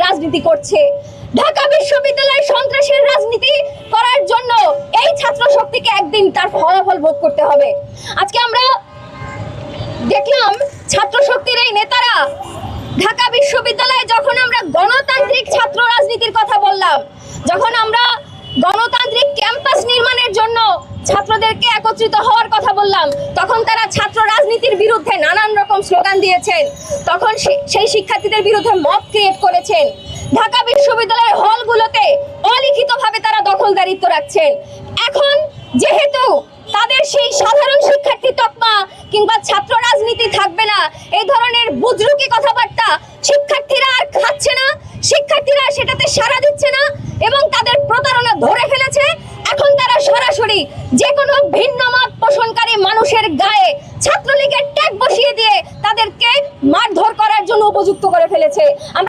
রাজনীতি করছে। ঢাকা বিশ্ববিদ্যালয়ের সন্ত্রাসের রাজনীতি করার জন্য এই ছাত্র শক্তিকে একদিন তার ফলাফল ভোগ করতে হবে। আজকে আমরা দেখলাম ছাত্র শক্তির এই নেতারা ঢাকা বিশ্ববিদ্যালয়ে যখন আমরা গণতান্ত্রিক ছাত্র রাজনীতির কথা বললাম, যখন আমরা গণতান্ত্রিক ক্যাম্পাস নির্মাণের জন্য ছাত্রদেরকে একত্রিত হওয়ার কথা বললাম, তখন তারা ছাত্র রাজনীতির বিরুদ্ধে নানান রকম স্লোগান দিয়েছেন। তখন সেই শিক্ষার্থীদের বিরুদ্ধে মব ক্রিয়েট করেছেন। ঢাকা বিশ্ববিদ্যালয়ের হলগুলোতে অলিখিতভাবে তারা দখলদারিত্ব রাখছেন। এখন যেহেতু তাদের সেই সাধারণ শিক্ষার্থী তকমা কিংবা ছাত্র রাজনীতি থাকবে না, এই ধরনের বুজরুকি কথাবার্তা শিক্ষার্থীরা আর খাচ্ছে না, শিক্ষার্থীরা সেটাতে সাড়া দিচ্ছে না এবং তাদের প্রতারণা ধরে ফেলেছে। এখন তারা সরাসরি যে কোনো ভিন্ন মত পোষণকারী মানুষের গায়ে ছাত্রলীগের ট্যাগ বসিয়ে দিয়ে তাদেরকে মারধর করার জন্য উপযুক্ত করে ফেলেছে।